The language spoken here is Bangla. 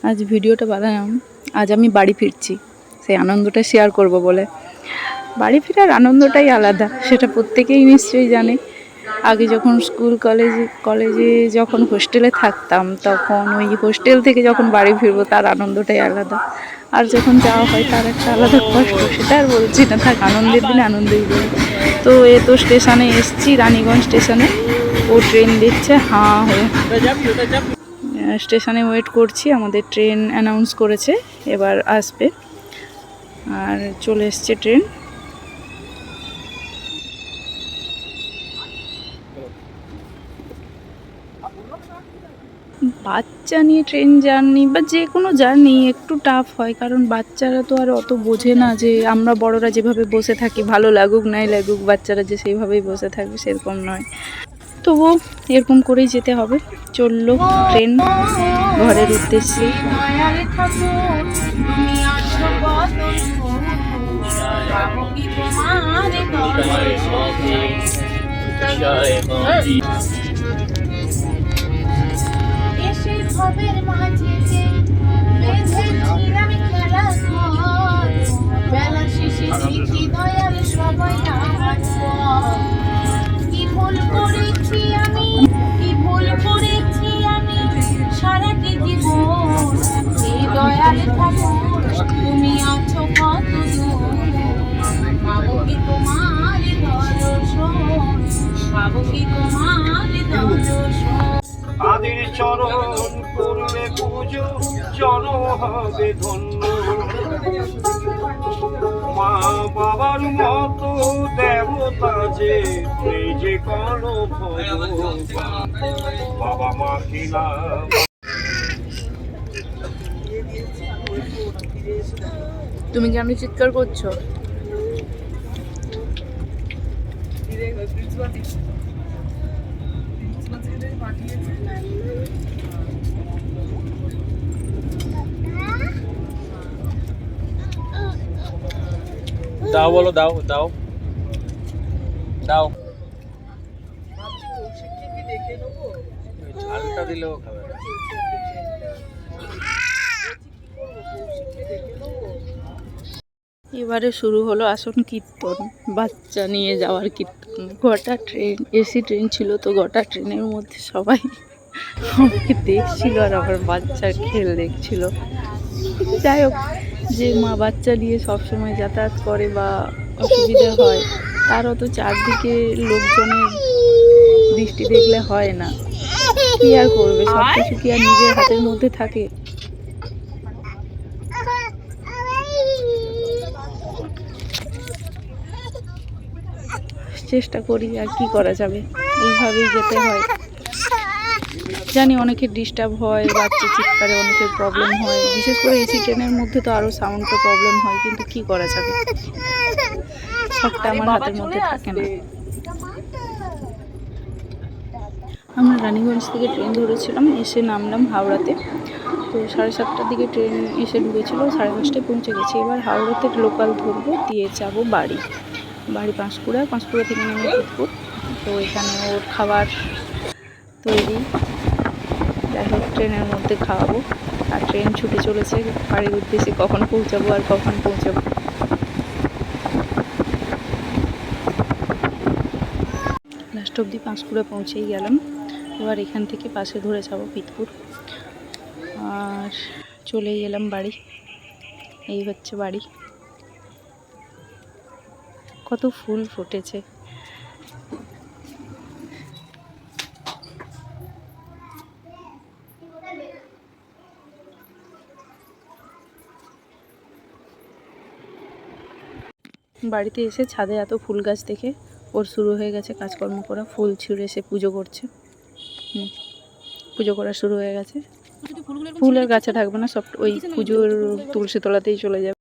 আজ ভিডিওটা বানালাম, আজ আমি বাড়ি ফিরছি, সেই আনন্দটা শেয়ার করব বলে। বাড়ি ফেরার আনন্দটাই আলাদা, সেটা প্রত্যেকেই নিশ্চয়ই জানে। আগে যখন স্কুল কলেজে যখন হোস্টেলে থাকতাম, তখন ওই হোস্টেল থেকে যখন বাড়ি ফিরবো তার আনন্দটাই আলাদা। আর যখন যাওয়া হয় তার একটা আলাদা কষ্ট, সেটা আর বলছি না, থাক, আনন্দের দিনে আনন্দই বলি। তো এ তো স্টেশনে এসছি, রানীগঞ্জ স্টেশনে। ও ট্রেন দিচ্ছে হাঁ হয়ে, স্টেশনে ওয়েট করছি। আমাদের ট্রেন অ্যানাউন্স করেছে, এবার আসবে। আর চলে এসছে ট্রেন। বাচ্চা নিয়ে ট্রেন জার্নি বা যে কোনো জার্নি একটু টাফ হয়, কারণ বাচ্চারা তো আর অত বোঝে না যে আমরা বড়রা যেভাবে বসে থাকি, ভালো লাগুক নাই লাগুক, বাচ্চারা যে সেইভাবেই বসে থাকবে সেরকম নয়। তবুও এরকম করেই যেতে হবে। চললো ট্রেন ঘরের উদ্দেশ্যে। বেলা শেষে শিখি দয়াল সবাই আমার কি ভুল করেছি আমি, কি ভুল করেছি আমি সারাটি জীবন। এই দয়াল ঠাকুর তুমি আছো কত দূর, পাবো কি তোমার দর্শন, পাবো কি তোমার দর্শন। আদির চরণ করলে পুজো জন হবে ধন্য, মা বাবার মতো দেবতা যে এই যে কোন বাবা মা কিনা। তুমি কি আমি চিৎকার করছো? দাও বলো, দাও দাও দাও। ঝালটা দিলেও খাবে। এবারে শুরু হলো আসন কীর্তন, বাচ্চা নিয়ে যাওয়ার কীর্তন। গোটা ট্রেন এসি ট্রেন ছিল, তো গোটা ট্রেনের মধ্যে সবাই আমাকে দেখছিল আর আমার বাচ্চার খেল দেখছিল। যাই হোক, যে মা বাচ্চা নিয়ে সবসময় যাতায়াত করে বা অসুবিধা হয়, তার অত চারদিকে লোকজনের দৃষ্টি দেখলে হয় না। কি আর করবে, সব কিছু কি আর নিজের হাতের মধ্যে থাকে? চেষ্টা করি, আর কি করা যাবে, এইভাবেই যেতে হয়। জানি অনেকের ডিস্টার্ব হয়, বাচ্চা চিৎকারে অনেকের প্রবলেম হয়, বিশেষ করে এসি ট্রেনের মধ্যে তো আরও সাউন্ডের প্রবলেম হয়, কিন্তু কি করা যাবে, সবটা আমার হাতের মধ্যে থাকে না। আমরা রানীগঞ্জ থেকে ট্রেন ধরেছিলাম, এসে নামলাম হাওড়াতে। তো 7:30টার দিকে ট্রেন এসে ঢুকেছিল, 5:30টায় পৌঁছে গেছি। এবার হাওড়াতে লোকাল ধরবো, দিয়ে যাব বাড়ি পাঁশকুড়া থেকে নেমে পিতপুর। তো এখানে ওর খাবার তৈরি, যাই হোক ট্রেনের মধ্যে খাওয়াবো। আর ট্রেন ছুটে চলেছে বাড়ির উদ্দেশ্যে, কখন পৌঁছাবো আর কখন পৌঁছাবো। লাস্ট অবধি পাঁশকুড়া পৌঁছেই গেলাম। এবার এখান থেকে পাশে ধরে যাব পিতপুর, আর চলেই এলাম বাড়ি। এই হচ্ছে বাড়ি। কত ফুল ফুটেছে। বাড়িতে এসে ছাদে এত ফুল গাছ দেখে ওর শুরু হয়ে গেছে কাজকর্ম করা, ফুল ছিঁড়ে সে পুজো করছে। পুজো করা শুরু হয়ে গেছে। ফুলের গাছে থাকবে না, সব ওই পুজোর তুলসী তলাতেই চলে যাবে।